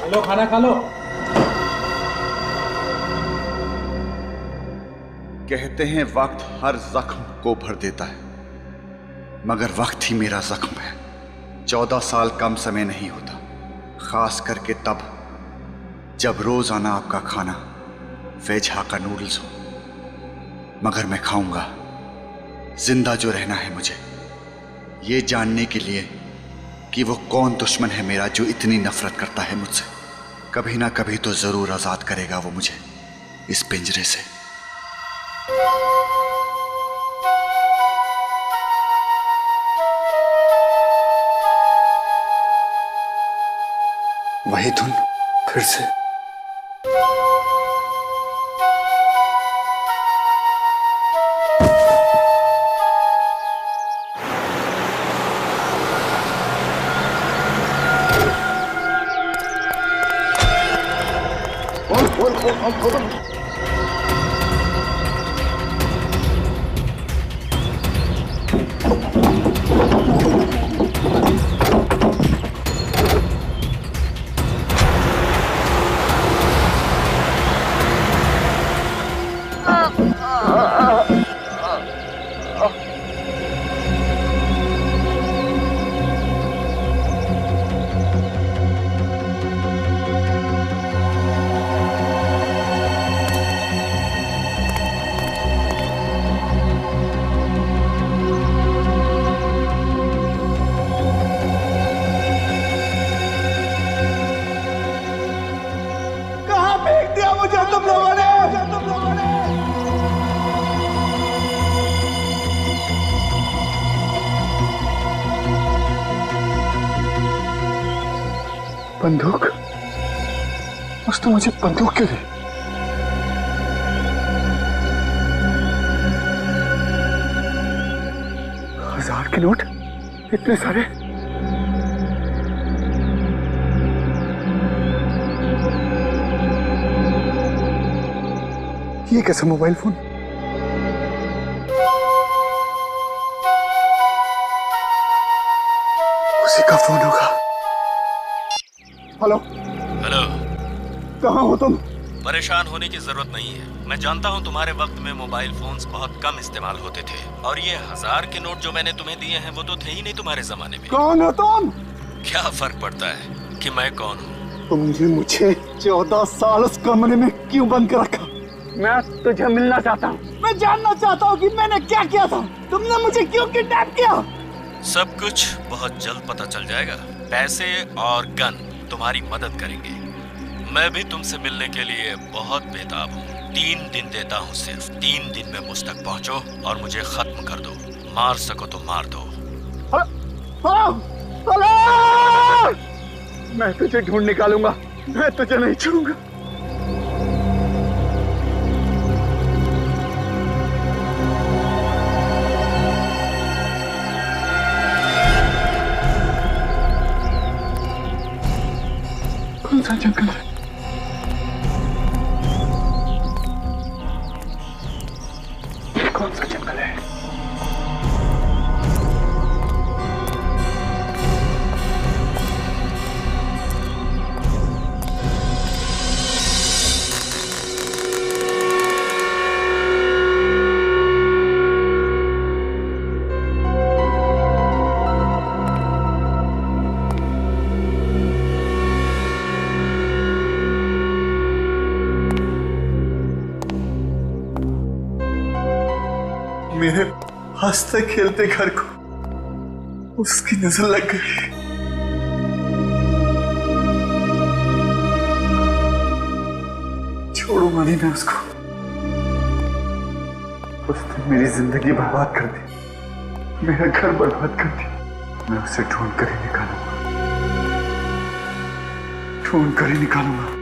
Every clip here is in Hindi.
चलो खाना खा लो। कहते हैं वक्त हर जख्म को भर देता है, मगर वक्त ही मेरा जख्म है। 14 साल कम समय नहीं होता, खास करके तब जब रोजाना आपका खाना वेज हाक्का नूडल्स हो। मगर मैं खाऊंगा। जिंदा जो रहना है मुझे, ये जानने के लिए कि वो कौन दुश्मन है मेरा जो इतनी नफरत करता है मुझसे। कभी ना कभी तो जरूर आजाद करेगा वो मुझे इस पिंजरे से। वही धुन फिर से। बंदूक? उसने मुझे बंदूक क्यों दी? हजार के नोट? इतने सारे? ये कैसा मोबाइल फोन? उसी का फोन होगा। हेलो हेलो, कहाँ हो तुम? परेशान होने की जरूरत नहीं है। मैं जानता हूँ तुम्हारे वक्त में मोबाइल फोन्स बहुत कम इस्तेमाल होते थे, और ये 1000 के नोट जो मैंने तुम्हें दिए हैं वो तो थे ही नहीं तुम्हारे जमाने में। कौन हो तुम? क्या फर्क पड़ता है कि मैं कौन हूँ? तुमने मुझे 14 साल उस कमरे में क्यों बंद कर रखा? मैं तुझे मिलना चाहता हूँ। मैं जानना चाहता हूँ कि मैंने क्या किया था। तुमने मुझे क्यों किडनैप किया? सब कुछ बहुत जल्द पता चल जाएगा। पैसे और गन तुम्हारी मदद करेंगे। मैं भी तुमसे मिलने के लिए बहुत बेताब हूँ। 3 दिन देता हूँ, सिर्फ 3 दिन में मुझ तक पहुँचो और मुझे खत्म कर दो। मार सको तो मार दो। मैं तुझे ढूंढ निकालूंगा, मैं तुझे नहीं छोड़ूंगा। कौन सा जंगल है? कौन सा जंगल है? मेरे हंसते खेलते घर को उसकी नजर लग गई। छोड़ूंगा नहीं मैं उसको। उसने मेरी जिंदगी बर्बाद कर दी, मेरा घर बर्बाद कर दिया। मैं उसे ढूंढ कर ही निकालूंगा, ढूंढ कर ही निकालूंगा।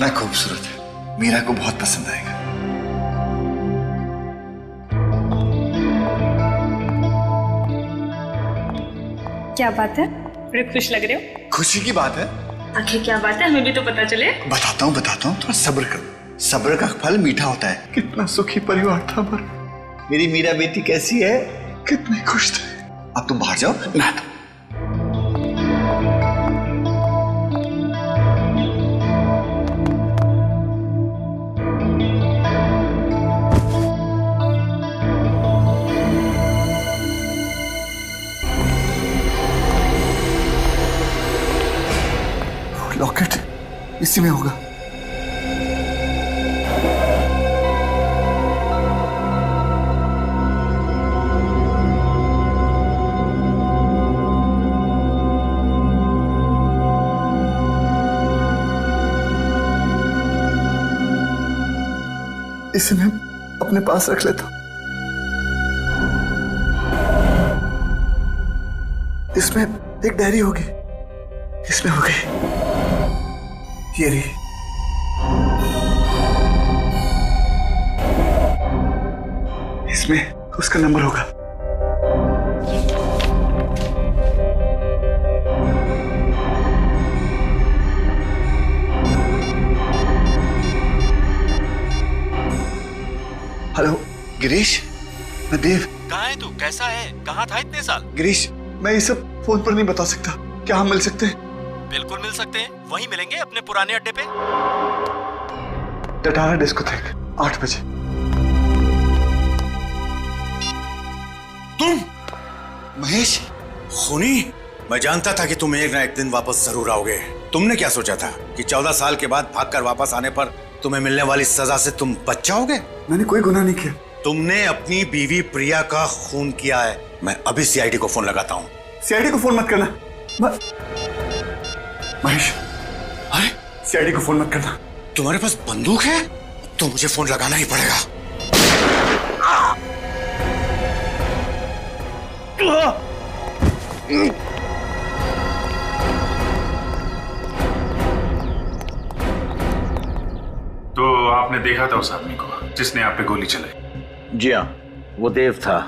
कितना खूबसूरत है, मीरा को बहुत पसंद आएगा। क्या बात है, बड़े खुश लग रहे हो। खुशी की बात है। आखिर क्या बात है, हमें भी तो पता चले। बताता हूँ थोड़ा सब्र करो, सब्र का फल मीठा होता है। कितना सुखी परिवार था पर मेरी मीरा बेटी कैसी है, कितने खुश थे। अब तुम बाहर जाओ, नहा दो। लॉकेट इसी में होगा। इसे मैं अपने पास रख लेता हूं। इसमें एक डायरी होगी, इसमें होगी ये रही। इसमें उसका नंबर होगा। हेलो गिरीश, मैं देव। कहाँ है तू? कैसा है? कहाँ था इतने साल? गिरीश, मैं ये सब फोन पर नहीं बता सकता। क्या हम मिल सकते हैं? बिल्कुल मिल सकते हैं, वहीं मिलेंगे अपने पुराने अड्डे पे। टटारा डिस्कोथेक 8 बजे। तुम महेश? खूनी, मैं जानता था कि तुम एक ना एक दिन वापस जरूर आओगे। तुमने क्या सोचा था कि 14 साल के बाद भागकर वापस आने पर तुम्हें मिलने वाली सजा से तुम बच जाओगे? मैंने कोई गुनाह नहीं किया। तुमने अपनी बीवी प्रिया का खून किया है। मैं अभी सीआईडी को फोन लगाता हूँ। सीआईडी को फोन मत करना महेश। अरे सीआईडी को फोन मत करना। तुम्हारे पास बंदूक है तो मुझे फोन लगाना ही पड़ेगा। तो आपने देखा था उस आदमी को जिसने आप पे गोली चलाई? जी हाँ, वो देव था।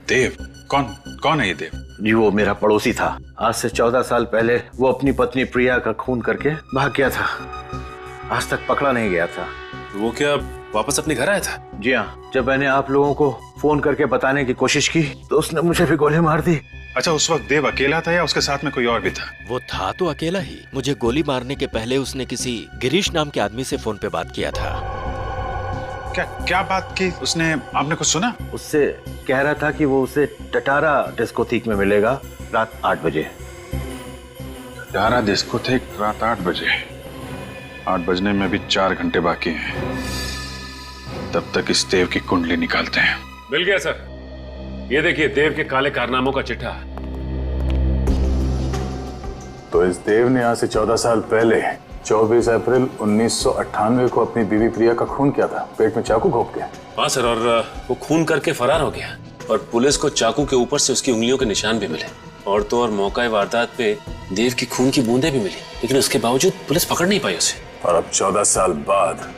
देव? कौन है ये देव? जी वो मेरा पड़ोसी था। आज से 14 साल पहले वो अपनी पत्नी प्रिया का खून करके भाग गया था। आज तक पकड़ा नहीं गया था। वो क्या वापस अपने घर आया था? जी हाँ, जब मैंने आप लोगों को फोन करके बताने की कोशिश की तो उसने मुझे भी गोली मार दी। अच्छा, उस वक्त देव अकेला था या उसके साथ में कोई और भी था? वो था तो अकेला ही। मुझे गोली मारने के पहले उसने किसी गिरीश नाम के आदमी से फोन पे बात किया था। क्या बात की उसने? आपने कुछ सुना? उससे कह रहा था कि वो उसे टटारा डिस्कोथेक में मिलेगा रात 8 बजे। टटारा डिस्कोथेक रात 8 बजे? 8 बजने में भी 4 घंटे बाकी हैं। तब तक इस देव की कुंडली निकालते हैं। मिल गया सर। ये देखिए देव के काले कारनामों का चिट्ठा। तो इस देव ने आज से 14 साल पहले 24 अप्रैल 1998 को अपनी बीवी प्रिया का खून किया था, पेट में चाकू घोंप के। हाँ सर, और वो खून करके फरार हो गया और पुलिस को चाकू के ऊपर से उसकी उंगलियों के निशान भी मिले और तो और मौका वारदात पे देव की खून की बूंदें भी मिली, लेकिन उसके बावजूद पुलिस पकड़ नहीं पाई उसे। और अब 14 साल बाद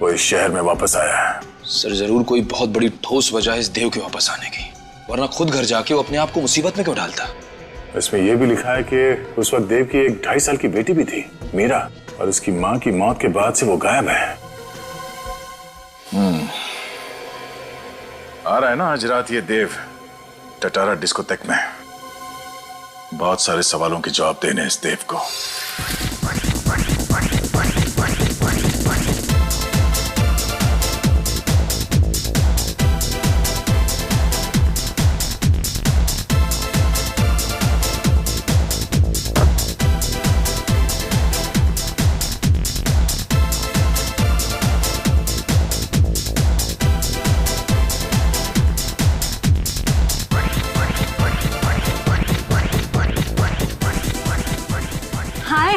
वो इस शहर में वापस आया है। सर जरूर कोई बहुत बड़ी ठोस वजह है इस देव के वापस आने की, वरना खुद घर जाके वो अपने आप को मुसीबत में क्यों डालता। इसमें यह भी लिखा है कि उस वक्त देव की एक 2.5 साल की बेटी भी थी, मीरा, और उसकी मां की मौत के बाद से वो गायब है। आ रहा है ना आज रात ये देव टटारा डिस्कोथेक में। बहुत सारे सवालों के जवाब देने इस देव को।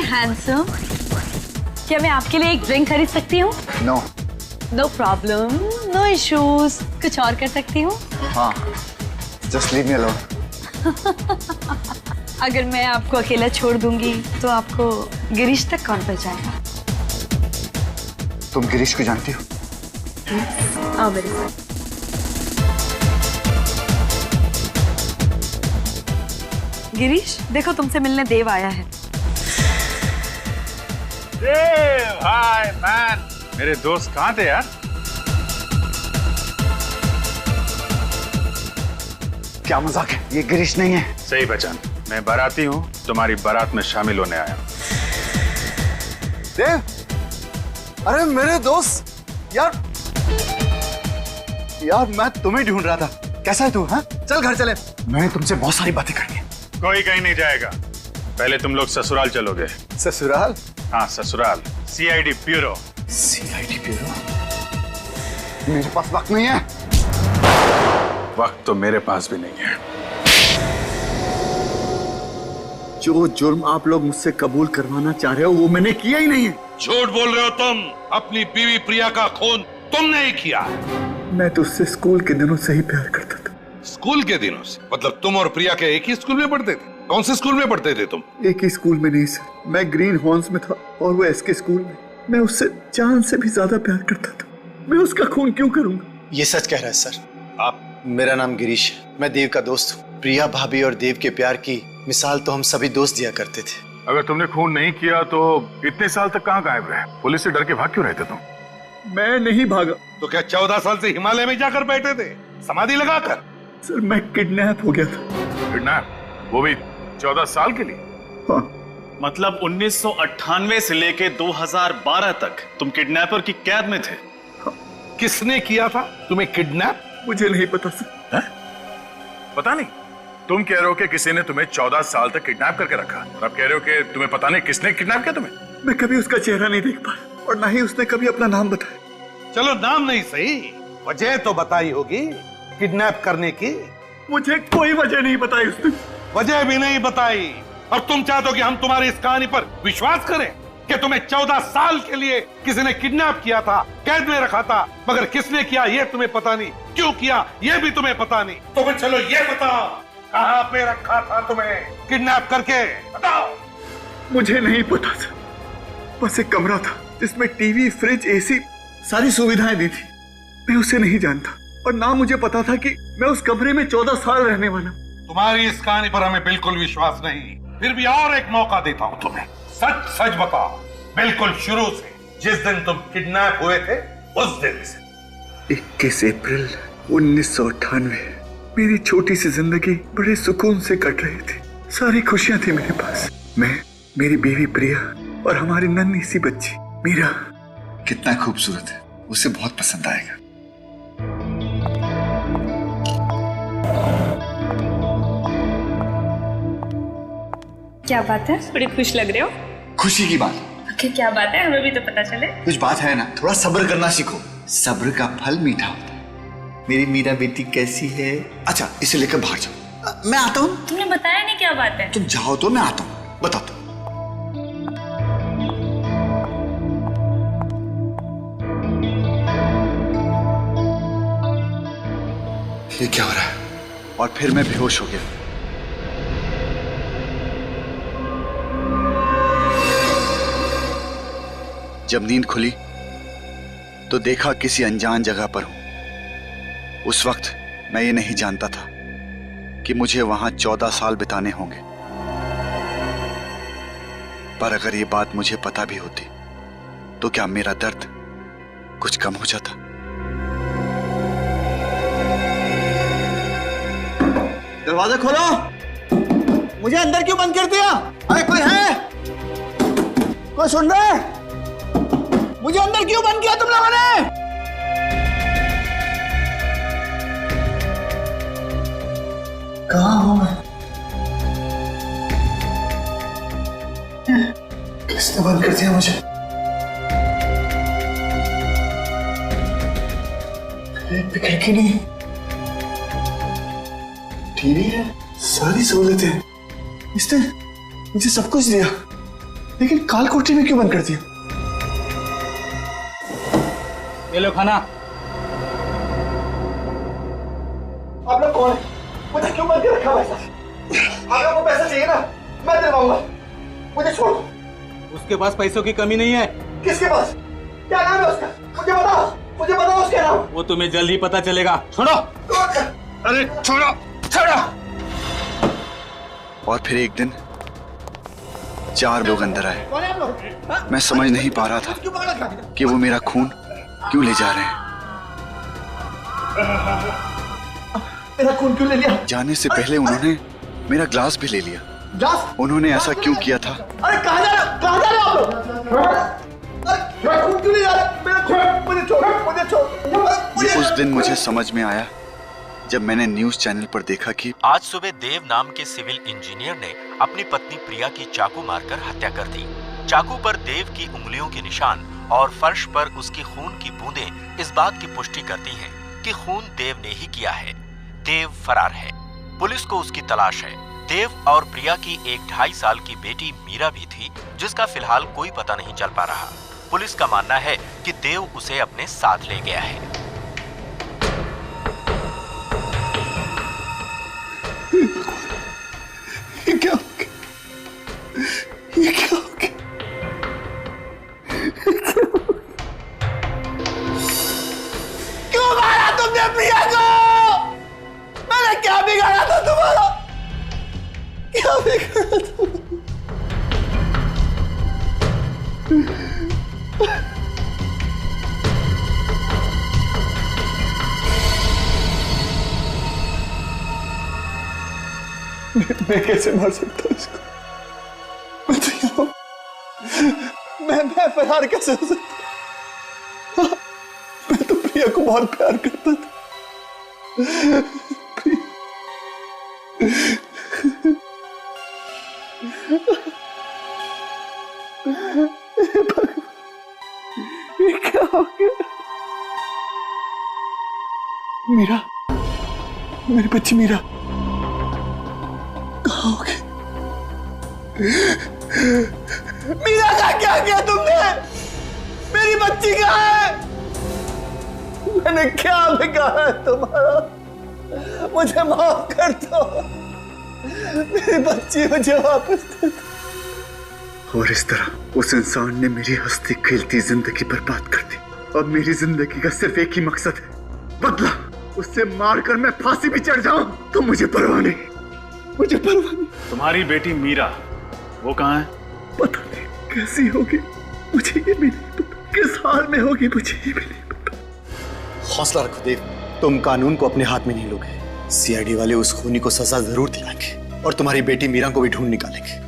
हैंडसम, क्या मैं आपके लिए एक ड्रिंक खरीद सकती हूँ? No. No problem, no issues. कुछ और कर सकती हूँ? हाँ, जस्ट लीव मी अलोन। अगर मैं आपको अकेला छोड़ दूंगी तो आपको गिरीश तक कौन पहुंचाएगा? तुम गिरीश को जानती हो? आओ मेरे साथ। गिरीश, देखो तुमसे मिलने देव आया है। देव, हाय मैन। मेरे दोस्त कहाँ थे यार? क्या मजाक है? ये गिरीश नहीं है। सही पहचान, मैं बाराती हूँ, तुम्हारी बारात में शामिल होने आया हूँ। देव, अरे मेरे दोस्त, यार मैं तुम्हें ढूंढ रहा था। कैसा है तू? हाँ, चल घर चले, मैं तुमसे बहुत सारी बातें करनी है। कोई कहीं नहीं जाएगा, पहले तुम लोग ससुराल चलोगे। ससुराल? हाँ ससुराल, सीआईडी ब्यूरो। CID bureau? मेरे पास वक्त नहीं है। वक्त तो मेरे पास भी नहीं है। जो जुर्म आप लोग मुझसे कबूल करवाना चाह रहे हो वो मैंने किया ही नहीं है। झूठ बोल रहे हो तुम। अपनी बीवी प्रिया का खून तुमने ही किया। मैं तो उससे स्कूल के दिनों से ही प्यार करता था। स्कूल के दिनों से? मतलब तुम और प्रिया के एक ही स्कूल में पढ़ते थे? कौन से स्कूल में पढ़ते थे तुम? एक ही स्कूल में नहीं सर, मैं ग्रीन हॉर्न्स में था और वो एसके स्कूल में। मैं उससे जान से भी ज्यादा प्यार करता था। मैं उसका खून क्यों करूंगा? ये सच कह रहा है सर। आप? मेरा नाम गिरीश है, मैं देव का दोस्त हूँ। प्रिया भाभी और देव के प्यार की मिसाल तो हम सभी दोस्त दिया करते थे। अगर तुमने खून नहीं किया तो इतने साल तक कहाँ गायब रहे? पुलिस से डर के भाग क्यों रहते तुम? मैं नहीं भागा। तो क्या 14 साल से हिमालय में जाकर बैठे थे समाधि लगाकर? सर मैं किडनैप हो गया था। किडनैप? वो भी 14 साल के लिए? हाँ। मतलब 1998 से लेके 2012 तक तुम किडनैपर की कैद में थे? हाँ। किसने किया था तुम्हें किडनैप? मुझे नहीं पता सर। है? पता नहीं? तुम कह रहे हो कि किसी ने तुम्हें 14 साल तक किडनैप करके रखा, और अब कह रहे हो कि तुम्हें पता नहीं किसने किडनैप किया तुम्हें? मैं कभी उसका चेहरा नहीं देख पाया और ना ही उसने कभी अपना नाम बताया। चलो नाम नहीं सही, वजह तो बताई होगी किडनैप करने की। मुझे कोई वजह नहीं बताई उसने। वजह भी नहीं बताई और तुम चाहते हो कि हम तुम्हारी इस कहानी पर विश्वास करें कि तुम्हें 14 साल के लिए किसी ने किडनैप किया था, कैद में रखा था, मगर किसने किया ये तुम्हें पता नहीं, क्यों किया ये भी तुम्हें पता नहीं। तो फिर चलो ये बताओ, कहां पे रखा था तुम्हें किडनैप करके? बताओ। मुझे नहीं पता था, बस एक कमरा था जिसमें टीवी, फ्रिज, एसी, सारी सुविधाएं दी थी। मैं उसे नहीं जानता और ना मुझे पता था कि मैं उस कमरे में 14 साल रहने वाला। तुम्हारी इस कहानी पर हमें बिल्कुल विश्वास नहीं, फिर भी और एक मौका देता हूं तुम्हें। सच सच बताओ, बिल्कुल शुरू से, जिस दिन तुम किडनैप हुए थे उस दिन से। 21 अप्रैल 1998। मेरी छोटी सी जिंदगी बड़े सुकून से कट रही थी। सारी खुशियां थी मेरे पास। मैं, मेरी बीवी प्रिया और हमारी नन्ही सी बच्ची मीरा। कितना खूबसूरत है, उसे बहुत पसंद आएगा। क्या बात है, बड़ी खुश लग रहे हो। खुशी की बात? क्या बात है, हमें भी तो पता चले। कुछ बात है ना, थोड़ा सब्र करना सीखो। सब्र का फल मीठा होता है। मेरी मीरा बेटी कैसी है? अच्छा, इसे लेकर बाहर जाओ, मैं आता हूँ। तुमने बताया नहीं क्या बात है। तुम जाओ तो मैं आता हूँ, बताता हूँ। ये क्या हो रहा है? और फिर मैं बेहोश हो गया। जब नींद खुली तो देखा किसी अनजान जगह पर हूं। उस वक्त मैं ये नहीं जानता था कि मुझे वहां 14 साल बिताने होंगे, पर अगर ये बात मुझे पता भी होती तो क्या मेरा दर्द कुछ कम हो जाता? दरवाजा खोलो। मुझे अंदर क्यों बंद कर दिया? अरे कोई है? कोई सुन रहा है? मुझे अंदर क्यों बंद किया तुम लोगों ने? कहाँ हूं मैं? किसने बंद कर दिया मुझे? खिड़की नहीं, टीवी है, सारी सहूलतें हैं। इसने मुझे सब कुछ दिया, लेकिन काल कोठरी में क्यों बंद कर दिया? ये लो खाना। आप लोग कौन है? मुझे क्यों बंद कर रखा है? आप लोगों को पैसा चाहिए ना, मैं दिलवाऊंगा। मुझे छोड़ दो। उसके पास पैसों की कमी नहीं है। किसके पास? क्या नाम है उसका? मुझे बताओ उसका नाम। वो तुम्हें जल्द ही पता चलेगा। छोड़ो। अरे छोड़ो छोड़ो। और फिर एक दिन 4 लोग अंदर आए। मैं समझ नहीं पा रहा था कि वो मेरा खून क्यों ले जा रहे हैं। मेरा खून क्यों ले लिया? जाने से पहले उन्होंने मेरा ग्लास भी ले लिया। ग्लास? उन्होंने ऐसा क्यों किया था? अरे कहाँ जा रहे हो आप लोग? मेरा खून क्यों ले जा रहे? मेरा खून, मुझे छोड़। ये उस दिन मुझे समझ में आया जब मैंने न्यूज चैनल पर देखा कि आज सुबह देव नाम के सिविल इंजीनियर ने अपनी पत्नी प्रिया की चाकू मारकर हत्या कर दी। चाकू पर देव की उंगलियों के निशान और फर्श पर उसकी खून की बूंदें इस बात की पुष्टि करती हैं कि खून देव ने ही किया है। देव फरार है। पुलिस को उसकी तलाश है। देव और प्रिया की एक 2.5 साल की बेटी मीरा भी थी, जिसका फिलहाल कोई पता नहीं चल पा रहा। पुलिस का मानना है कि देव उसे अपने साथ ले गया है। ये क्या हो गया? ये क्या हो गया? क्यों मारा तुमने प्रिया को? मैंने क्या बिगाड़ा था तुम्हारा? क्या बिगाड़ा था? मैं कैसे मार सकता हूँ इसको? मैं तो यहाँ मैं फरार कैसे हो सकता? मैं तो प्रिया को बहुत प्यार करता था। ये क्या हो गया? मीरा, मेरी बच्ची मीरा कहाँ हो गई? मीरा का क्या किया तुमने? मेरी बच्ची कहाँ है? मैंने क्या बिगाड़ा है तुम्हारा? मुझे माफ कर दो। मेरी बच्ची मुझे वापस दे दो। और इस तरह उस इंसान ने मेरी हंसती खेलती जिंदगी बर्बाद कर दी। अब मेरी जिंदगी का सिर्फ एक ही मकसद है, बदला। उससे मारकर मैं फांसी भी चढ़ जाऊं तो मुझे परवाह नहीं, मुझे परवाह नहीं। तुम्हारी बेटी मीरा वो कहाँ है? पता नहीं कैसी होगी, मुझे ये भी नहीं पता। किस हाल में होगी मुझे ये भी नहीं पता। हौसला रखो देव, तुम कानून को अपने हाथ में नहीं लोगे। सीआईडी वाले उस खूनी को सजा जरूर दिलाएंगे और तुम्हारी बेटी मीरा को भी ढूंढ निकालेंगे।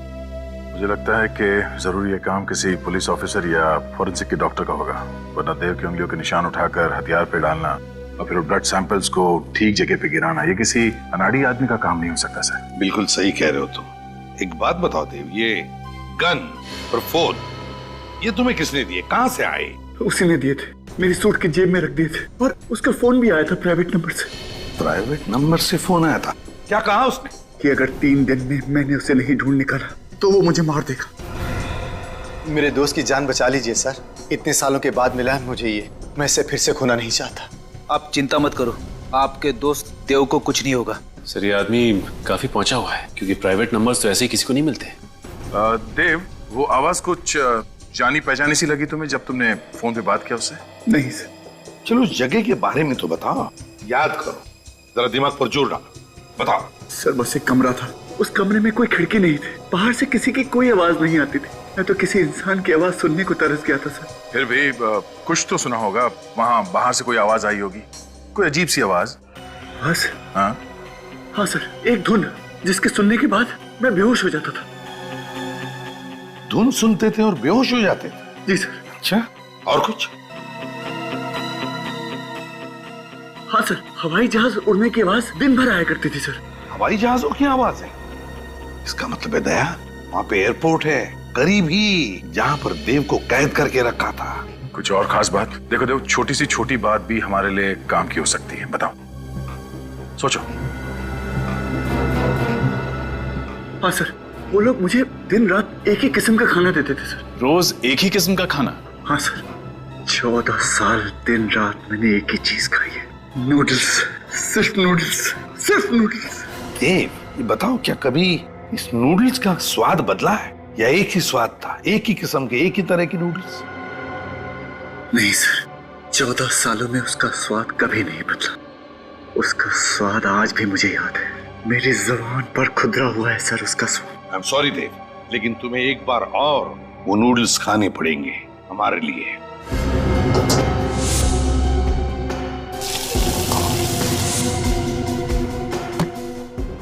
मुझे लगता है कि जरूर ये काम किसी पुलिस ऑफिसर या फॉरेंसिक के डॉक्टर का होगा, वरना देव की उंगलियों के निशान उठाकर हथियार पे डालना और फिर ब्लड सैंपल्स को ठीक जगह पे गिराना, ये किसी अनाड़ी आदमी का काम नहीं हो सकता सर। बिल्कुल सही कह रहे हो तुम। एक बात बताओ देव, ये गन और फोन ये तुम्हें किसने दिए? कहाँ से आए? उसी ने दिए थे, मेरी सूट की जेब में रख दिए थे। और उसका फोन भी आया था प्राइवेट नंबर से। प्राइवेट नंबर से फोन आया था? क्या कहा उसने? कि अगर 3 दिन में मैंने उसे नहीं ढूंढ निकाला तो वो मुझे मार देगा। मेरे दोस्त की जान बचा लीजिए सर, इतने सालों के बाद मिला है मुझे ये, मैं इसे फिर से खोना नहीं चाहता। आप चिंता मत करो, आपके दोस्त देव को कुछ नहीं होगा। सर ये आदमी काफी पहुंचा हुआ है, क्योंकि प्राइवेट नंबर्स तो ऐसे ही किसी को नहीं मिलते। देव, वो आवाज कुछ जानी पहचानी सी लगी तुम्हें जब तुमने फोन पे बात किया उससे? नहीं सर। चलो उस जगह के बारे में तो बताओ, याद करो, जरा दिमाग पर जोर डालो, बताओ। सर बस एक कमरा था, उस कमरे में कोई खिड़की नहीं थी, बाहर से किसी की कोई आवाज नहीं आती थी। मैं तो किसी इंसान की आवाज सुनने को तरस गया था सर। फिर भी कुछ तो सुना होगा, वहाँ बाहर से कोई आवाज आई होगी, कोई अजीब सी आवाज। हाँ सर। हाँ सर, एक धुन जिसके सुनने के बाद मैं बेहोश हो जाता था। धुन सुनते थे और बेहोश हो जाते थे? जी सर। अच्छा, और कुछ? हाँ सर, हवाई जहाज उड़ने की आवाज दिन भर आया करती थी सर। हवाई जहाजों की आवाज है? इसका मतलब है दया, वहाँ पे एयरपोर्ट है करीब ही, जहाँ पर देव को कैद करके रखा था। कुछ और खास बात? देखो देखो, छोटी सी छोटी बात भी हमारे लिए काम की हो सकती है, बताओ, सोचो। हाँ सर, वो लोग मुझे दिन रात एक ही किस्म का खाना देते थे सर। रोज एक ही किस्म का खाना? हाँ सर, 14 साल दिन रात मैंने एक ही चीज खाई है, नूडल्स, सिर्फ नूडल्स, सिर्फ नूडल्स। देव, ये बताओ, क्या कभी इस नूडल्स का स्वाद बदला है या एक ही स्वाद था, एक ही किस्म के, एक ही तरह की नूडल्स? नहीं सर, 14 सालों में उसका स्वाद कभी नहीं बदला। उसका स्वाद आज भी मुझे याद है। मेरी जुबान पर खुदरा हुआ है सर उसका स्वाद। आई एम सॉरी देव, लेकिन तुम्हें एक बार और वो नूडल्स खाने पड़ेंगे हमारे लिए।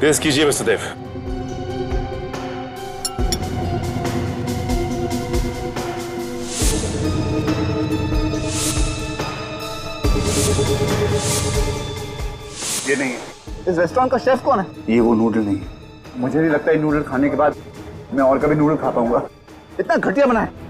टेस्ट कीजिए मिस्टर देव। ये नहीं है। इस रेस्टोरेंट का शेफ कौन है? ये वो नूडल नहीं है। मुझे नहीं लगता ये नूडल खाने के बाद मैं और कभी नूडल खा पाऊंगा। इतना घटिया बना है।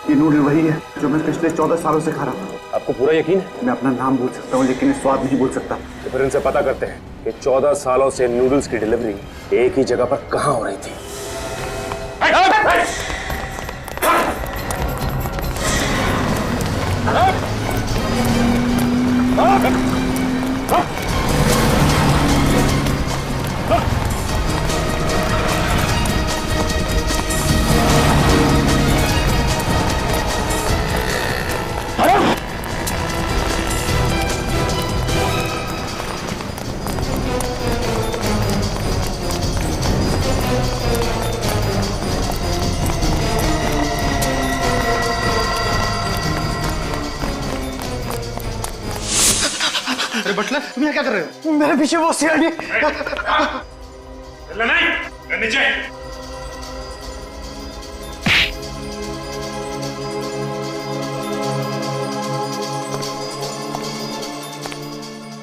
ये नूडल वही है जो मैं पिछले 14 सालों से खा रहा था। आपको पूरा यकीन है? मैं अपना नाम भूल सकता हूँ लेकिन स्वाद नहीं भूल सकता। तो फिर इनसे पता करते हैं कि 14 सालों से नूडल्स की डिलीवरी एक ही जगह पर कहां हो रही थी। अरे बटलर, तुम यहाँ क्या कर रहे हो? मेरे पीछे वो सीआईडी। नहीं, नीचे।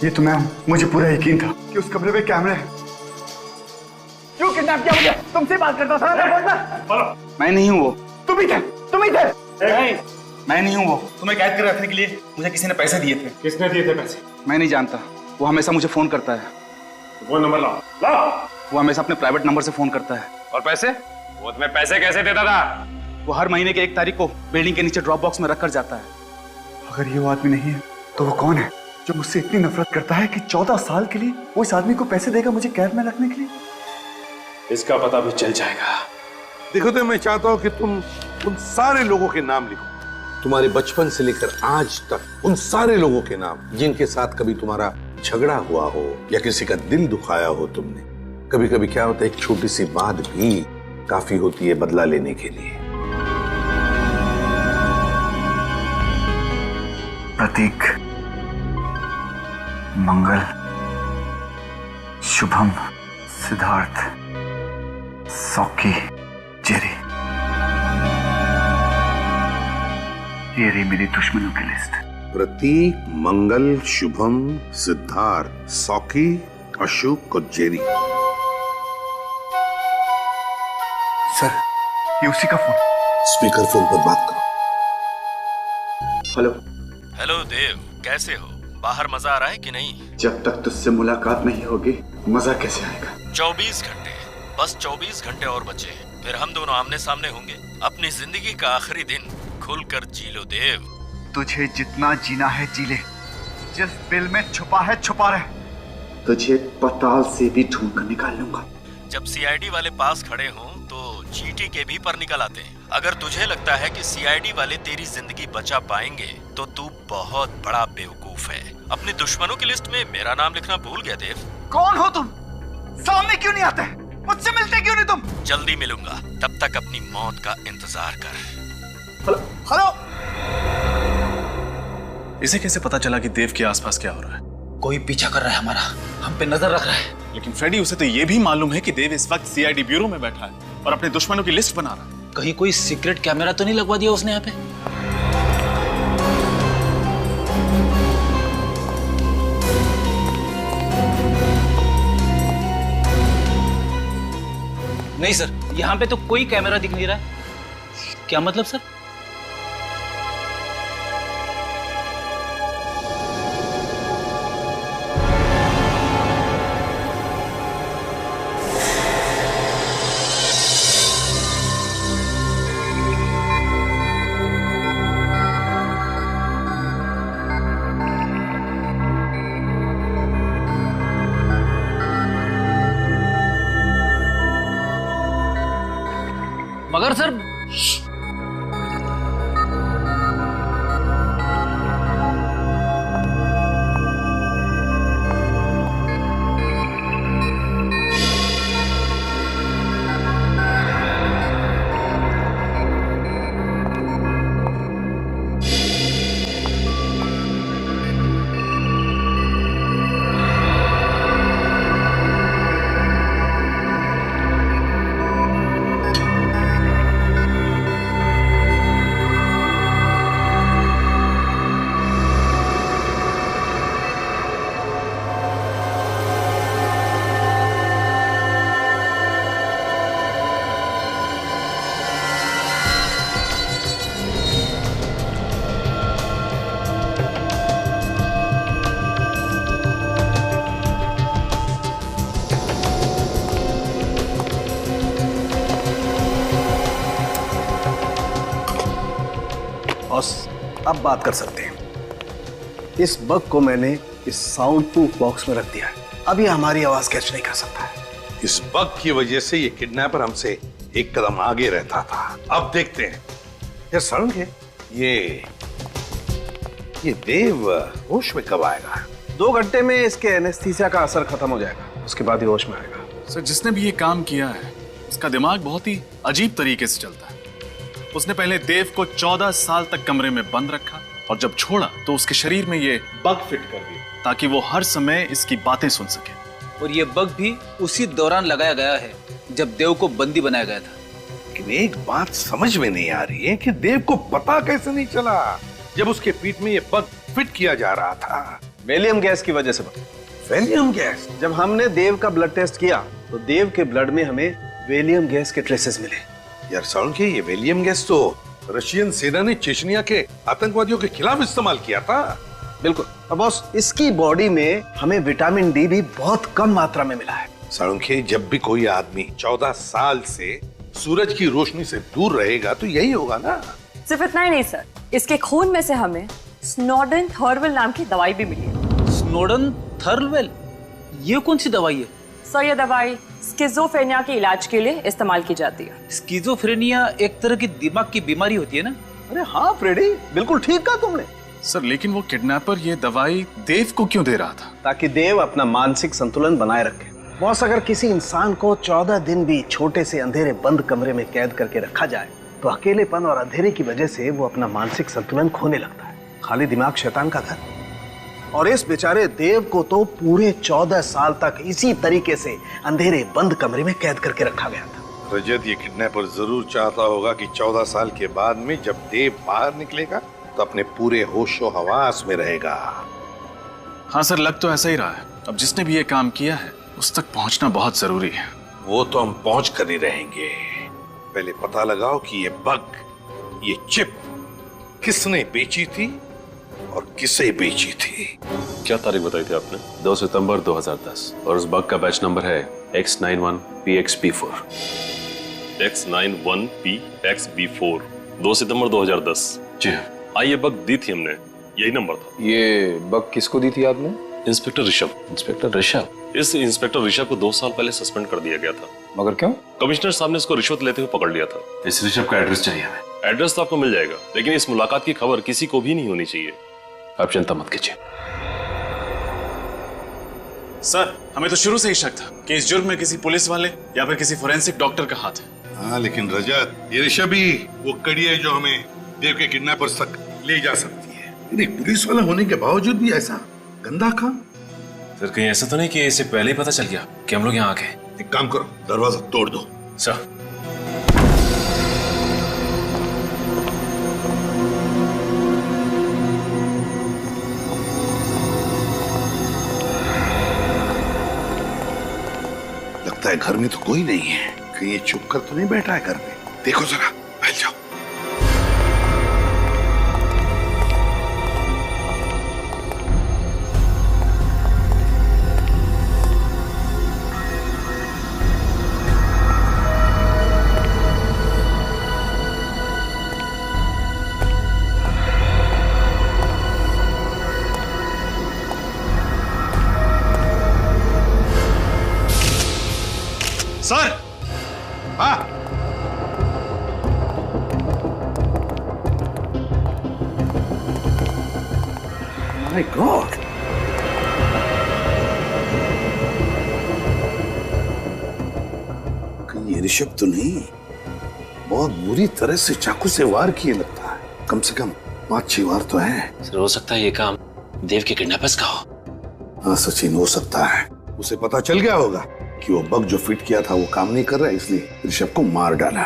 ये तो मैं हूँ। मुझे पूरा यकीन था कि उस कमरे में कैमरे हैं। क्यों किडनैप किया मुझे? तुमसे बात करता था। मैं नहीं हूँ वो। तुम ही थे, तुम ही थे। नहीं, मैं नहीं हूँ वो। तुम्हें कैद कर रखने के लिए मुझे किसी ने पैसे दिए थे। किसने दिए थे पैसे? मैं नहीं जानता। वो हमेशा मुझे फोन करता है। फोन नंबर लाओ। लाओ। वो हमेशा अपने प्राइवेट नंबर से फोन करता है। और पैसे? वो तुम्हें पैसे कैसे देता था? वो हर महीने के 1 तारीख को बिल्डिंग के नीचे ड्रॉप बॉक्स में रख कर जाता है। अगर ये वो आदमी नहीं है तो वो कौन है जो मुझसे इतनी नफरत करता है कि 14 साल के लिए वो इस आदमी को पैसे देगा मुझे कैद में रखने के लिए? इसका पता भी चल जाएगा। देखो तो मैं चाहता हूँ कि तुम उन सारे लोगों के नाम लिखो, तुम्हारे बचपन से लेकर आज तक उन सारे लोगों के नाम जिनके साथ कभी तुम्हारा झगड़ा हुआ हो या किसी का दिल दुखाया हो तुमने। कभी कभी क्या होता है, एक छोटी सी बात भी काफी होती है बदला लेने के लिए। प्रतीक, मंगल, शुभम, सिद्धार्थ, सौकी, जेरी। ये रही मेरी दुश्मनों की लिस्ट। प्रतीक, मंगल, शुभम, सिद्धार्थ, सौकी, अशोक और जेरी। सर, ये उसी का फोन। स्पीकर फोन पर बात करो। हेलो। हेलो देव, कैसे हो? बाहर मजा आ रहा है कि नहीं? जब तक तुझसे मुलाकात नहीं होगी मजा कैसे आएगा? 24 घंटे, बस 24 घंटे और बचे, फिर हम दोनों आमने सामने होंगे। अपनी जिंदगी का आखिरी दिन खुलकर जी लो देव। तुझे जितना जीना है जी ले। जिस बिल में छुपा है छुपा रहे। तुझे पताल से भी ढूंढ कर निकाल लूंगा। जब सीआईडी वाले पास खड़े हों तो चीटी के भी पर निकल आते हैं। अगर तुझे लगता है कि सीआईडी वाले तेरी जिंदगी बचा पाएंगे तो तू बहुत बड़ा बेवकूफ है। अपने दुश्मनों की लिस्ट में मेरा नाम लिखना भूल गया देव। कौन हो तुम? सामने क्यों नहीं आते? मुझसे मिलते क्यों नहीं तुम? जल्दी मिलूंगा, तब तक अपनी मौत का इंतजार कर। Hello hello. इसे कैसे पता चला कि देव के आसपास क्या हो रहा है? कोई पीछा कर रहा है हमारा, हम पे नजर रख रहा है। लेकिन फ्रेडी, उसे तो ये भी मालूम है कि देव इस वक्त सीआईडी ब्यूरो में बैठा है और अपने दुश्मनों की लिस्ट बना रहा है। कहीं कोई सीक्रेट कैमरा तो नहीं लगवा दिया उसने यहाँ पे? नहीं सर, यहाँ पे तो कोई कैमरा दिख नहीं रहा है। क्या मतलब सर? मगर सर अब बात कर सकते हैं। इस बग को मैंने इस साउंड प्रूफ बॉक्स में रख दिया है। अब ये हमारी आवाज कैच नहीं कर सकता है। इस बग की वजह से ये किडनैपर हमसे एक कदम आगे रहता था। अब देखते हैं यार सड़क है ये देव होश में कब आएगा? 2 घंटे में इसके एनेस्थीसिया का असर खत्म हो जाएगा, उसके बाद ही होश में आएगा। सर, जिसने भी ये काम किया है उसका दिमाग बहुत ही अजीब तरीके से चलता है। उसने पहले देव को 14 साल तक कमरे में बंद रखा और जब छोड़ा तो उसके शरीर में ये बग फिट कर दिया ताकि वो हर समय इसकी बातें सुन सके। और ये बग भी उसी दौरान लगाया गया है जब देव को बंदी बनाया गया था। लेकिन एक बात समझ में नहीं आ रही है कि देव को पता कैसे नहीं चला जब उसके पीठ में ये बग फिट किया जा रहा था? वेलियम गैस की वजह से। Valium gas? जब हमने देव का ब्लड टेस्ट किया तो देव के ब्लड में हमें वेलियम गैस के ट्रेसेस मिले। यार साउंड ये वेलियम गैस तो रशियन सेना ने चेचनिया के आतंकवादियों के खिलाफ इस्तेमाल किया था। बिल्कुल। अब बॉस, इसकी बॉडी में हमें विटामिन डी भी बहुत कम मात्रा में मिला है। साउंड जब भी कोई आदमी 14 साल से सूरज की रोशनी से दूर रहेगा तो यही होगा ना। सिर्फ इतना ही नहीं सर, इसके खून में से हमें स्नोडन थर्लवेल नाम की दवाई भी मिली है। स्नोडन थर्लवेल? ये कौन सी दवाई है? सर, ये दवाई स्किज़ोफ्रेनिया के इलाज के लिए इस्तेमाल की जाती है। स्किज़ोफ्रेनिया एक तरह की दिमाग की बीमारी होती है ना? अरे हाँ फ्रेडी, बिल्कुल ठीक कहा तुमने। सर, लेकिन वो किडनैपर ये दवाई देव को क्यों दे रहा था? ताकि देव अपना मानसिक संतुलन बनाए रखे। बॉस, अगर किसी इंसान को 14 दिन भी छोटे से अंधेरे बंद कमरे में कैद करके रखा जाए तो अकेलेपन और अंधेरे की वजह से वो अपना मानसिक संतुलन खोने लगता है। खाली दिमाग शैतान का घर। और इस बेचारे देव को तो पूरे 14 साल तक इसी तरीके से अंधेरे बंद कमरे में कैद करके रखा गया था। रजत, ये किडनैपर जरूर चाहता होगा कि 14 साल के बाद में जब देव बाहर निकलेगा तो अपने पूरे होशो हवास में रहेगा। हाँ सर, लग तो ऐसा ही रहा है। अब जिसने भी ये काम किया है उस तक पहुंचना बहुत जरूरी है। वो तो हम पहुंच कर ही रहेंगे। पहले पता लगाओ कि ये बग, ये चिप किसने बेची थी और किसे बेची थी। क्या तारीख बताई थी आपने? 2 सितंबर 2010। और उस बग का बैच नंबर है X91PXB4। X91PXB4, 2 सितंबर 2010। जी हाँ, ये बग दी थी हमने, यही नंबर था। ये बग किसको दी थी आपने? इंस्पेक्टर ऋषभ। इंस्पेक्टर ऋषभ? इस इंस्पेक्टर ऋषभ को 2 साल पहले सस्पेंड कर दिया गया था। मगर क्यों? कमिश्नर साहब ने इसको रिश्वत लेते हुए पकड़ लिया था। इस ऋषभ का एड्रेस चाहिए हमें। एड्रेस तो आपको मिल जाएगा, लेकिन इस मुलाकात की खबर किसी को भी नहीं होनी चाहिए। आप चिंता मत कीजिए। सर, हमें तो शुरू से ही शक था कि इस जुर्म में किसी पुलिस वाले या फिर किसी फोरेंसिक डॉक्टर का हाथ है। हाँ, लेकिन रजत, ये ऋषभ ही वो कड़ी है जो हमें देव के किडनैपर्स तक ले जा सकती है। लेकिन पुलिस वाला होने के बावजूद भी ऐसा गंदा काम। सर, कहीं ऐसा तो नहीं कि इसे पहले ही पता चल गया कि हम लोग यहाँ आ गए? एक काम करो, दरवाजा तोड़ दो। सर। लगता है घर में तो कोई नहीं है। कहीं ये चुप कर तो नहीं बैठा है घर में? देखो जरा, बैठ जाओ। सर, हाँ, माय गॉड, कहीं ये ऋषभ तो नहीं? बहुत बुरी तरह से चाकू से वार किए लगता है। कम से कम 5-6 वार तो है। सर हो सकता है ये काम देव के किडनैपर्स का हो। हाँ सचिन, हो सकता है। उसे पता चल गया होगा कि वो बग जो फिट किया था वो काम नहीं कर रहा है, इसलिए ऋषभ को मार डाला।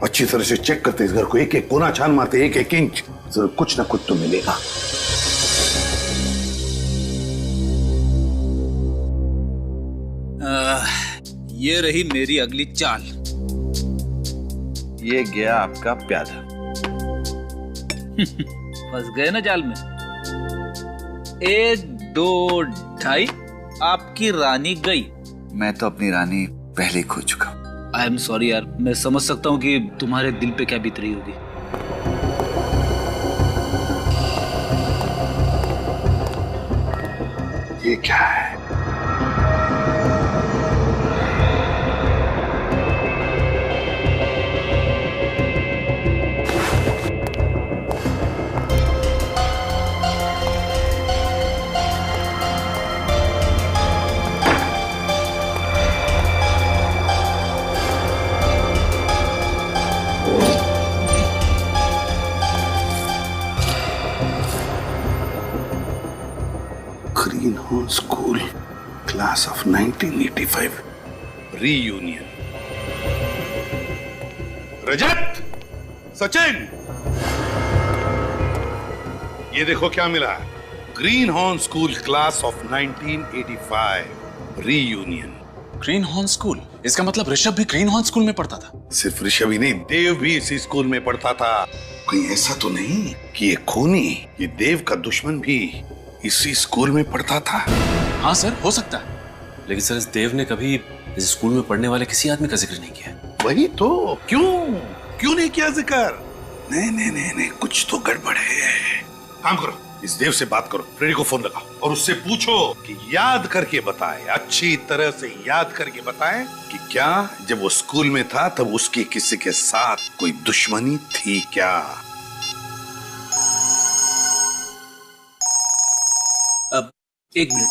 अच्छी तरह से चेक करते इस घर को, एक एक कोना छान मारते, एक एक इंच, जरूर कुछ ना कुछ तो मिलेगा। ये रही मेरी अगली चाल। ये गया आपका प्यादा। फंस गए ना जाल में। 1, 2, 2.5 आपकी रानी गई। मैं तो अपनी रानी पहले खो चुका। आई एम सॉरी यार, मैं समझ सकता हूँ कि तुम्हारे दिल पे क्या बीत रही होगी। ये क्या है? Green Horn School, class of 1985, reunion. Rajat, Sachin, ये देखो क्या मिला। Green Horn School, class of 1985, reunion. Green Horn School, इसका मतलब ऋषभ भी ग्रीन हॉर्न स्कूल में पढ़ता था? सिर्फ ऋषभ ही नहीं, देव भी इसी स्कूल में पढ़ता था। कहीं ऐसा तो नहीं कि ये खूनी, ये देव का दुश्मन भी इसी स्कूल में पढ़ता था? हाँ सर, हो सकता है। लेकिन सर इस देव ने कभी इस स्कूल में पढ़ने वाले किसी आदमी का जिक्र नहीं किया। वही तो, क्यों नहीं किया जिक्र? नहीं, कुछ तो गड़बड़ है। काम करो, इस देव से बात करो, फ्रेडी को फोन लगाओ और उससे पूछो कि याद करके बताए, अच्छी तरह से याद करके बताए कि क्या जब वो स्कूल में था तब उसकी किसी के साथ कोई दुश्मनी थी क्या? अब 1 मिनट।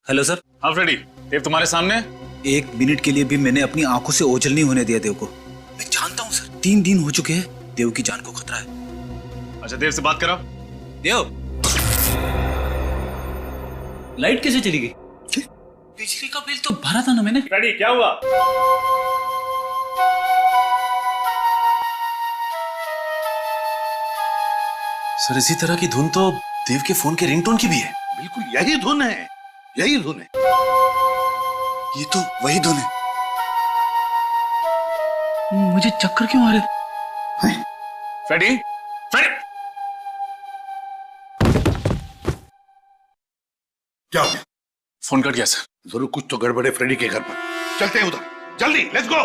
Hello sir. हाँ फ्रेडी, देव तुम्हारे सामने। 1 मिनट के लिए भी मैंने अपनी आंखों से ओझल नहीं होने दिया देव को। मैं जानता हूँ सर, 3 दिन हो चुके हैं, देव की जान को खतरा है। अच्छा, देव से बात कराओ। देव, लाइट कैसे चली गई? बिजली का बिल तो भरा था ना मैंने। फ्रेडी, क्या हुआ? सर इसी तरह की धुन तो देव के फोन के रिंगटोन की भी है। बिल्कुल यही धुन है, यही धुन है। ये तो वही धुन है। मुझे चक्कर क्यों आ रहे? फ्रेडी, फ्रेडी, क्या हो गया? फोन कट गया सर। जरूर कुछ तो गड़बड़ है फ्रेडी के घर पर। चलते हैं उधर, जल्दी, let's go.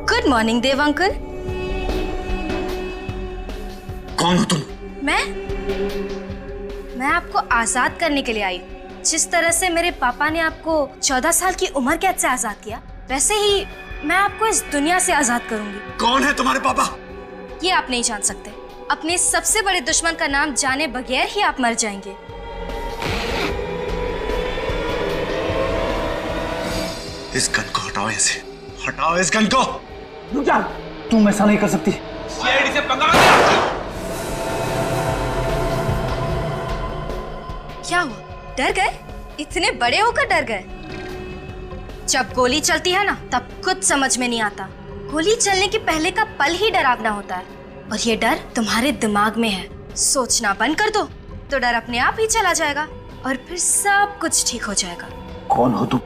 Good morning Dev uncle. कौन हो तुम? मैं आपको आजाद करने के लिए आई हूँ। जिस तरह से मेरे पापा ने आपको 14 साल की उम्र कैद से आजाद किया, वैसे ही मैं आपको इस दुनिया से आजाद करूंगी। कौन है तुम्हारे पापा? ये आप नहीं जान सकते। अपने सबसे बड़े दुश्मन का नाम जाने बगैर ही आप मर जाएंगे। इस गन को हटाओ यहाँ से। हटाओ इस गन को। रुक जा, तुम ऐसा नहीं कर सकती। सीआईडी से पंगा मत लो। क्या हुआ, डर गए? इतने बड़े होकर डर गए? जब गोली चलती है ना, तब कुछ समझ में नहीं आता। गोली चलने के पहले का पल ही डरावना होता है। और ये डर तुम्हारे दिमाग में है। सोचना बंद कर दो तो डर अपने आप ही चला जाएगा और फिर सब कुछ ठीक हो जाएगा। कौन हो तुम?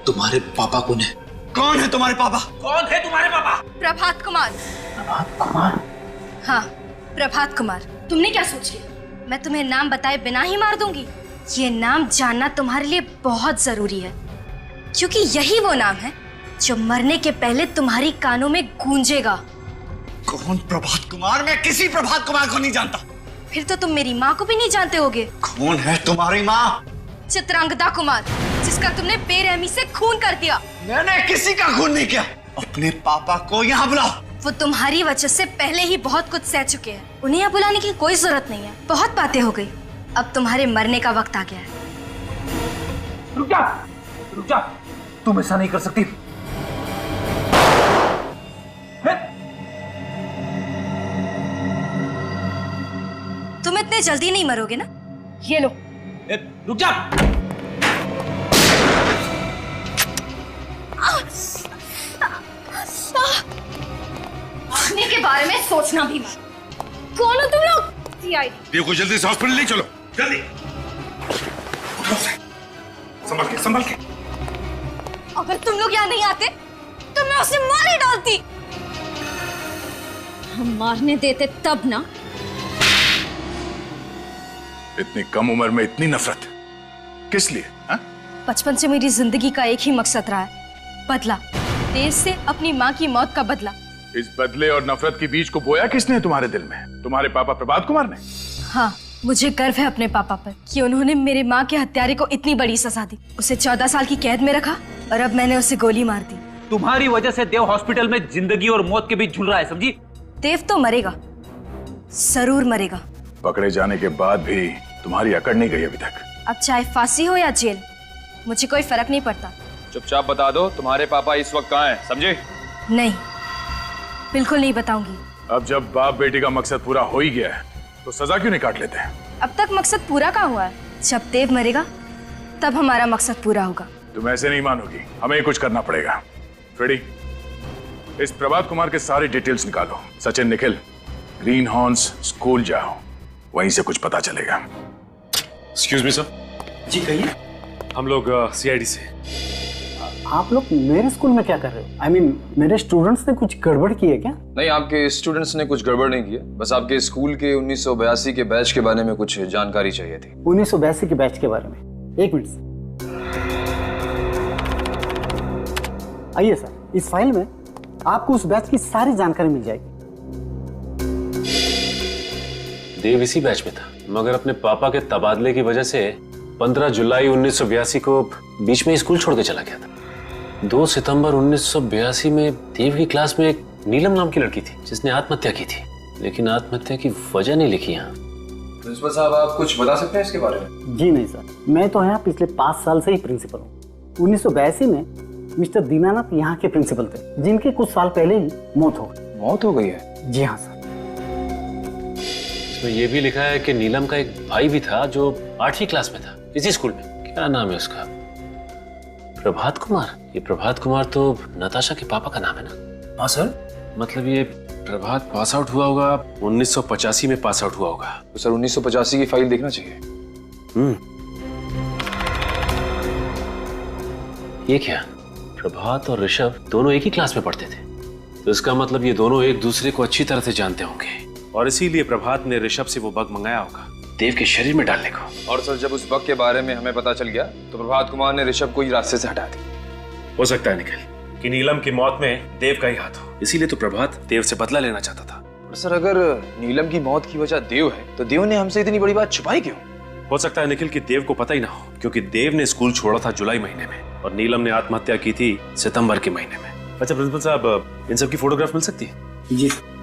तुम्हारे पापा कौन है? कौन है तुम्हारे पापा? कौन है तुम्हारे पापा? प्रभात कुमार। प्रभात कुमार? हाँ, प्रभात कुमार। तुमने क्या सोच लिया मैं तुम्हें नाम बताए बिना ही मार दूंगी? ये नाम जानना तुम्हारे लिए बहुत जरूरी है, क्योंकि यही वो नाम है जो मरने के पहले तुम्हारी कानों में गूंजेगा। कौन प्रभात कुमार? मैं किसी प्रभात कुमार को नहीं जानता। फिर तो तुम मेरी माँ को भी नहीं जानते होगे। कौन है तुम्हारी माँ? चित्रांगदा कुमार, जिसका तुमने बेरहमी से खून कर दिया। मैंने किसी का खून नहीं किया। अपने पापा को यहाँ बुलाओ। वो तुम्हारी वजह से पहले ही बहुत कुछ सह चुके हैं। उन्हें यहाँ बुलाने की कोई जरूरत नहीं है। बहुत बातें हो गई, अब तुम्हारे मरने का वक्त आ गया है। रुक जा, रुक जा, तुम ऐसा नहीं कर सकती। तुम इतने जल्दी नहीं मरोगे ना? ये लो। रुक जा। मरने के बारे में सोचना भी मत। कौन हो तुम लोग? सीआईडी। देव को जल्दी से हॉस्पिटल ले चलो, जल्दी। संभल के, संभल के। अगर तुम लोग यहाँ नहीं आते तो मैं उसे मार ही डालती। हम मारने देते तब ना। इतनी कम उम्र में इतनी नफरत किस लिए? हा? बचपन से मेरी जिंदगी का एक ही मकसद रहा है, बदला। देश से अपनी माँ की मौत का बदला। इस बदले और नफरत के बीच को बोया किसने तुम्हारे दिल में? तुम्हारे पापा प्रभात कुमार ने? हाँ, मुझे गर्व है अपने पापा पर कि उन्होंने मेरे माँ के हत्यारे को इतनी बड़ी सजा दी। उसे 14 साल की कैद में रखा और अब मैंने उसे गोली मार दी। तुम्हारी वजह से देव हॉस्पिटल में जिंदगी और मौत के बीच झूल रहा है, समझी? देव तो मरेगा, जरूर मरेगा। पकड़े जाने के बाद भी तुम्हारी अकड़ नहीं गई अभी तक। अब चाहे फांसी हो या जेल, मुझे कोई फर्क नहीं पड़ता। चुपचाप बता दो तुम्हारे पापा इस वक्त कहाँ हैं, समझे? नहीं, बिल्कुल नहीं बताऊंगी। अब जब बाप बेटी का मकसद पूरा हो ही गया है तो सजा क्यों नहीं काट लेते हैं? अब तक मकसद पूरा कहाँ हुआ है? जब देव मरेगा तब हमारा मकसद पूरा होगा। तुम ऐसे नहीं मानोगी, हमें कुछ करना पड़ेगा। फ्रेडी, इस प्रभात कुमार के सारे डिटेल्स निकालो। Sachin, Nikhil, green horns school जाओ, वहीं से कुछ पता चलेगा। Excuse me sir. जी कहिए। हम लोग सीआईडी से। आप लोग मेरे स्कूल में क्या कर रहे हो? I mean, मेरे स्टूडेंट्स ने कुछ गड़बड़ की है क्या? नहीं, आपके स्टूडेंट्स ने कुछ गड़बड़ नहीं की है, बस आपके स्कूल के 1982 के बैच के बारे में कुछ जानकारी चाहिए थी। 1982 के बैच के बारे में? एक मिनट। आइए सर, इस फाइल में आपको उस बैच की सारी जानकारी मिल जाएगी। देव इसी बैच में था, मगर अपने पापा के तबादले की वजह से 15 जुलाई 1982 को बीच में स्कूल छोड़ के चला गया था। 2 सितंबर 1982 में देव की क्लास में एक नीलम नाम की लड़की थी जिसने आत्महत्या की थी, लेकिन आत्महत्या की वजह नहीं लिखी यहाँ। प्रिंसिपल साहब, आप कुछ बता सकते हैं इसके बारे में? जी नहीं सर, मैं तो यहाँ पिछले 5 साल से ही प्रिंसिपल हूँ। 1982 में मिस्टर दीनानाथ यहाँ के प्रिंसिपल थे, जिनके कुछ साल पहले ही मौत हो गई। मौत हो गई है? जी हाँ सर। इसमें यह भी लिखा है कि नीलम का एक भाई भी था जो 8वीं क्लास में था इसी स्कूल में। क्या नाम है उसका? प्रभात कुमार। ये प्रभात कुमार तो नताशा के पापा का नाम है ना? हाँ सर। मतलब ये प्रभात पास आउट हुआ होगा 1985 में, पास आउट हुआ होगा। तो सर 1985 की फाइल देखना चाहिए। ये क्या? प्रभात और ऋषभ दोनों एक ही क्लास में पढ़ते थे, तो इसका मतलब ये दोनों एक दूसरे को अच्छी तरह से जानते होंगे और इसीलिए प्रभात ने ऋषभ से वो बग मंगाया होगा देव के शरीर में डालने को। और सर, जब उस बग के बारे में हमें पता चल गया तो प्रभात कुमार ने ऋषभ को ही रास्ते से हटा दी। हो सकता है निखिल कि नीलम की मौत में देव का ही हाथ हो, इसीलिए तो प्रभात देव से बदला लेना चाहता था। और सर, अगर नीलम की मौत की वजह देव है तो देव ने हमसे इतनी बड़ी बात छुपाई क्यों? हो सकता है निखिल कि देव को पता ही ना हो, क्योंकि देव ने स्कूल छोड़ा था जुलाई महीने में और नीलम ने आत्महत्या की थी सितंबर के महीने में। अच्छा प्रिंसिपल साहब, इन सब की फोटोग्राफ मिल सकती है? जी सर।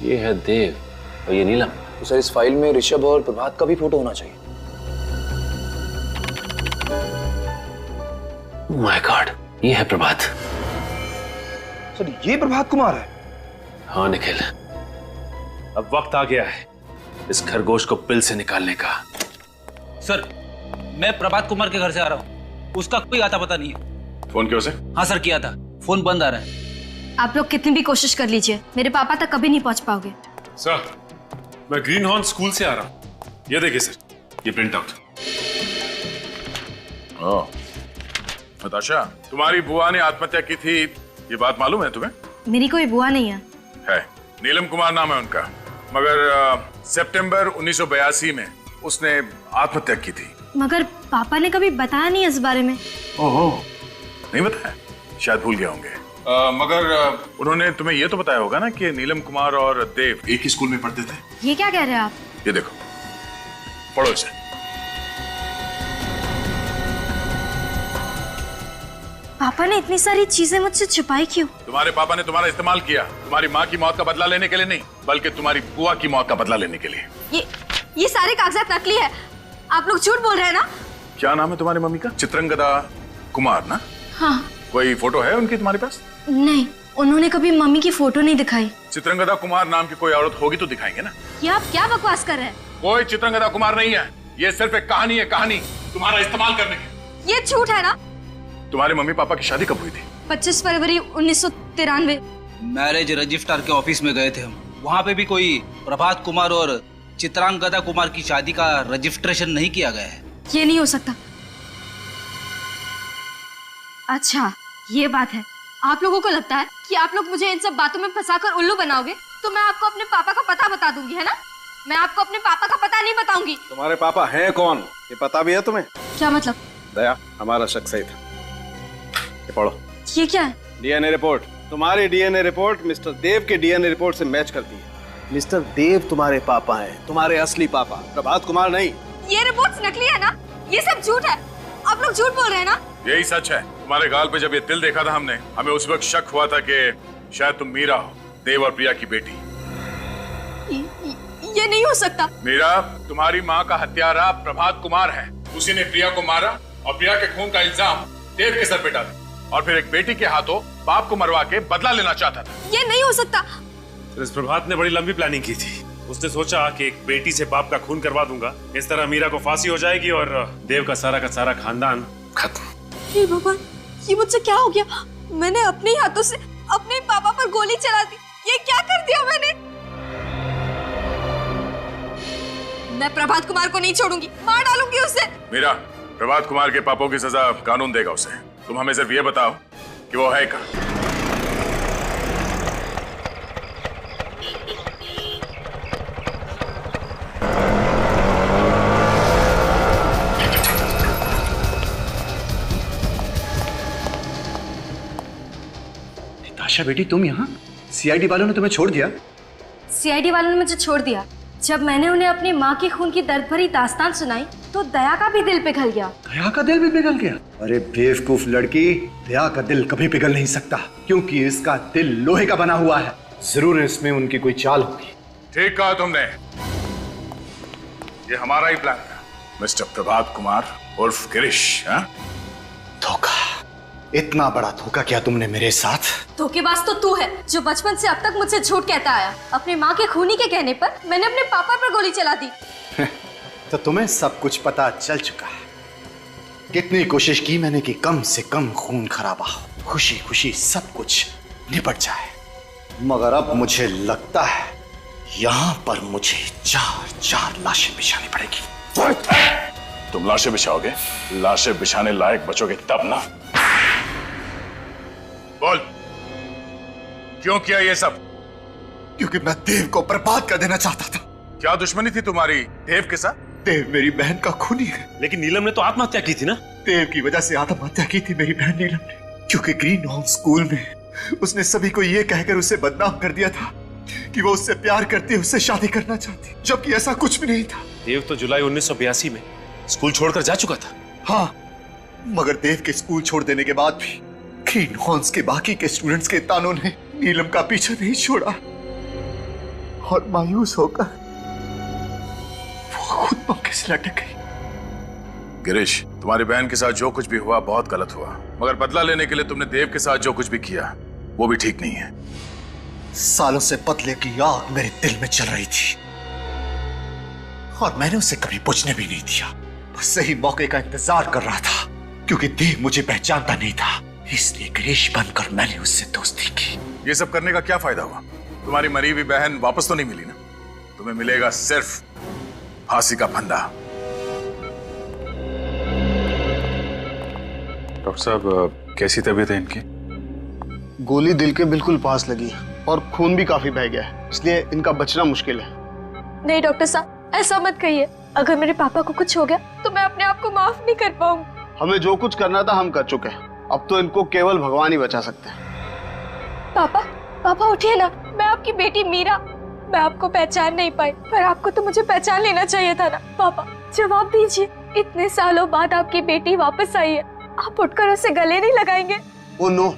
ये है देव और ये नीलम। तो सर, इस फाइल में ऋषभ और प्रभात का भी फोटो होना चाहिए। माय गॉड, ये है प्रभात। सर, ये प्रभात कुमार है? हाँ निखिल, अब वक्त आ गया है इस खरगोश को पिल से निकालने का। सर, मैं प्रभात कुमार के घर से आ रहा हूँ। उसका कोई आता पता नहीं है। फोन क्यों से? हाँ सर किया था, फोन बंद आ रहा है। आप लोग कितनी भी कोशिश कर लीजिए, मेरे पापा तक कभी नहीं पहुंच पाओगे। सर, मैं ग्रीन हॉर्न स्कूल से आ रहा हूँ। ये देखिए सर, ये प्रिंट आउट। नताशा, तुम्हारी बुआ ने आत्महत्या की थी, ये बात मालूम है तुम्हें? मेरी कोई बुआ नहीं है। नीलम कुमार नाम है उनका, मगर सितंबर 1982 में उसने आत्महत्या की थी। मगर पापा ने कभी बताया नहीं इस बारे में। ओहो, नहीं बताया? शायद भूल गए होंगे। मगर उन्होंने तुम्हें ये तो बताया होगा ना कि नीलम कुमार और देव एक ही स्कूल में पढ़ते थे। ये क्या कह रहे हैं आप? ये देखो, पढ़ो इसे। पापा ने इतनी सारी चीजें मुझसे छुपाई क्यों? तुम्हारे पापा ने तुम्हारा इस्तेमाल किया, तुम्हारी माँ की मौत का बदला लेने के लिए नहीं, बल्कि तुम्हारी बुआ की मौत का बदला लेने के लिए। ये सारे कागजात नकली है, आप लोग झूठ बोल रहे हैं ना? क्या नाम है तुम्हारी मम्मी का? चित्रंगदा कुमार ना? हाँ। कोई फोटो है उनकी तुम्हारे पास? नहीं, उन्होंने कभी मम्मी की फोटो नहीं दिखाई। चित्रंगदा कुमार नाम की कोई औरत होगी तो दिखाएंगे ना। ये आप क्या बकवास कर रहे हैं? कोई चित्रंगदा कुमार नहीं है, ये सिर्फ एक कहानी है, कहानी तुम्हारा इस्तेमाल करने की। ये झूठ है ना? तुम्हारे मम्मी पापा की शादी कब हुई थी? 25 फरवरी 1993। मैरिज रजिस्ट्रार के ऑफिस में गए थे हम, वहाँ पे भी कोई प्रभात कुमार और चित्रांगदा कुमार की शादी का रजिस्ट्रेशन नहीं किया गया है। ये नहीं हो सकता। अच्छा, ये बात है। आप लोगों को लगता है कि आप लोग मुझे इन सब बातों में फंसाकर उल्लू बनाओगे, तो मैं आपको अपने पापा का पता बता दूंगी, है ना? मैं आपको अपने पापा का पता नहीं बताऊंगी। तुम्हारे पापा हैं कौन, ये पता भी है तुम्हें? क्या मतलब? दया, हमारा शक सही था। ये पढ़ो। ये क्या है? DNA report. तुम्हारी डीएनए रिपोर्ट मिस्टर देव के डीएनए रिपोर्ट से मैच करती है। मिस्टर देव तुम्हारे पापा हैं, तुम्हारे असली पापा प्रभात कुमार नहीं। ये रिपोर्ट्स नकली है ना? ये सब झूठ है, आप लोग झूठ बोल रहे हैं ना? यही सच है। तुम्हारे गाल पे जब ये तिल देखा था हमने, हमें उस वक्त शक हुआ था कि शायद तुम मीरा हो, देव और प्रिया की बेटी। ये नहीं हो सकता। मीरा, तुम्हारी माँ का हत्यारा प्रभात कुमार है। उसी ने प्रिया को मारा और प्रिया के खून का इल्जाम देव के सर पे डाला, और फिर एक बेटी के हाथों बाप को मरवा के बदला लेना चाहता था। ये नहीं हो सकता। इस प्रभात ने बड़ी लंबी प्लानिंग की थी। उसने सोचा कि एक बेटी से बाप का खून करवा दूंगा, इस तरह मीरा को फांसी हो जाएगी और देव का सारा खानदान खत्म। हे भगवान, ये मुझसे क्या हो गया? मैंने अपने ही हाथों से अपने पापा पर गोली चला दी। ये क्या कर दिया मैंने? मैं प्रभात कुमार को नहीं छोड़ूंगी, मार डालूंगी उसे। मीरा, प्रभात कुमार के पापों की सजा कानून देगा उसे। तुम हमें सिर्फ ये बताओ कि वो है कहाँ। आशा बेटी, तुम यहाँ? सीआईडी वालों ने तुम्हें छोड़ दिया? सीआईडी वालों ने मुझे छोड़ दिया। जब मैंने उन्हें अपनी माँ की खून की दर्द भरी दास्तान सुनाई, तो दया का भी दिल पिघल गया। दया का दिल भी पिघल गया? अरे बेवकूफ लड़की, दया का दिल कभी पिघल नहीं सकता, क्योंकि इसका दिल लोहे का बना हुआ है। जरूर इसमें उनकी कोई चाल होगी। ठीक कहा तुमने, ये हमारा ही प्लान था। मिस्टर प्रभात कुमार उर्फ गिरीश। धोखा, इतना बड़ा धोखा किया तुमने मेरे साथ। धोखेबाज तो तू है, जो बचपन से अब तक मुझसे झूठ कहता आया। अपनी माँ के खूनी के कहने पर मैंने अपने पापा पर गोली चला दी। तो तुम्हें सब कुछ पता चल चुका है। कितनी कोशिश की मैंने कि कम से कम खून खराबा हो, खुशी खुशी सब कुछ निपट जाए, मगर अब मुझे लगता है यहाँ पर मुझे 4 लाशें बिछानी पड़ेगी। तुम लाशें बिछाओगे? लाशें बिछाने लायक बचोगे तब ना। बोल, क्यों किया ये सब? क्योंकि मैं देव को बर्बाद कर देना चाहता था। क्या दुश्मनी थी तुम्हारी देव के साथ? देव मेरी बहन का खूनी है। लेकिन नीलम ने तो आत्महत्या की थी ना? देव की वजह से आत्महत्या की थी मेरी बहन नीलम ने, क्योंकि ग्रीन होम स्कूल में उसने सभी को ये कहकर उसे बदनाम कर दिया था कि वो उससे प्यार करती, उससे शादी करना चाहती, जबकि ऐसा कुछ भी नहीं था। देव तो जुलाई 1982 में स्कूल छोड़कर जा चुका था। हाँ, मगर देव के स्कूल छोड़ देने के बाद भी ग्रीन हॉर्न्स के बाकी के स्टूडेंट्स के तानों ने नीलम का पीछा नहीं छोड़ा, और मायूस होकर वो खुद मौके से लटक गई। गिरीश, तुम्हारी बहन के साथ जो कुछ भी हुआ बहुत गलत हुआ, मगर बदला लेने के लिए तुमने देव के साथ जो कुछ भी किया वो भी ठीक नहीं है। सालों से बदले की आग मेरे दिल में चल रही थी, और मैंने उसे कभी बुझने भी नहीं दिया। बस सही मौके का इंतजार कर रहा था क्योंकि देव मुझे पहचानता नहीं था, इसलिए गिरीश बनकर मैंने उससे दोस्ती की। ये सब करने का क्या फायदा हुआ? तुम्हारी मरी हुई बहन वापस तो नहीं मिली ना? तुम्हें मिलेगा सिर्फ फांसी का फंदा। डॉक्टर साहब, कैसी तबीयत है इनकी? गोली दिल के बिल्कुल पास लगी है और खून भी काफी बह गया है, इसलिए इनका बचना मुश्किल है। नहीं डॉक्टर साहब, ऐसा मत कहिए। अगर मेरे पापा को कुछ हो गया तो मैं अपने आप को माफ नहीं कर पाऊंगी। हमें जो कुछ करना था हम कर चुके हैं, अब तो इनको केवल भगवान ही बचा सकते हैं। पापा, पापा उठिए ना। मैं आपकी बेटी मीरा। मैं आपको पहचान नहीं पाई, पर आपको तो मुझे पहचान लेना चाहिए था ना। पापा जवाब दीजिए, इतने सालों बाद आपकी बेटी वापस आई है, आप उठकर उसे गले नहीं लगाएंगे? ओ नो,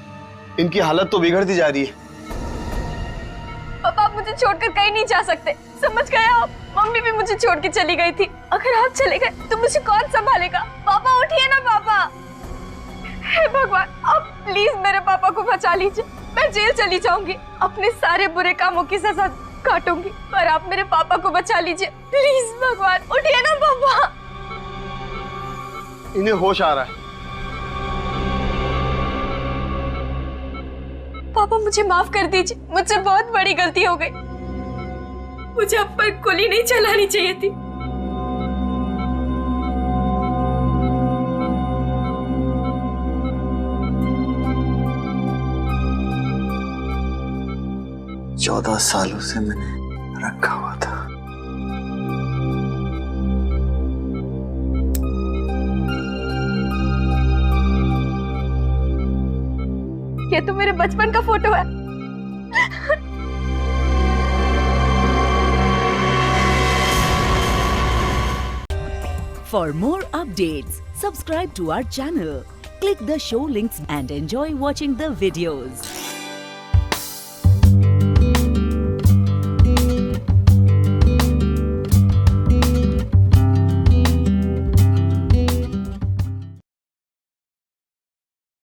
इनकी हालत तो बिगड़ती जा रही है। पापा आप मुझे छोड़कर कहीं नहीं जा सकते, समझ गए आप? मम्मी भी मुझे छोड़ के चली गई थी। अगर आप चले गए तो मुझे कौन संभालेगा? पापा उठिए ना पापा। हे भगवान, आप प्लीज मेरे पापा को बचा लीजिए। मैं जेल चली जाऊंगी, अपने सारे बुरे कामों की सजा काटूंगी, पर आप मेरे पापा को बचा लीजिए प्लीज। भगवान उठिए ना पापा। इन्हें होश आ रहा है। पापा मुझे माफ कर दीजिए, मुझसे बहुत बड़ी गलती हो गई। मुझे अब पर गोली नहीं चलानी चाहिए थी। चौदह सालों से मैंने रखा हुआ था। ये तो मेरे बचपन का फोटो है। For more updates, subscribe to our channel, click the show links and enjoy watching the videos.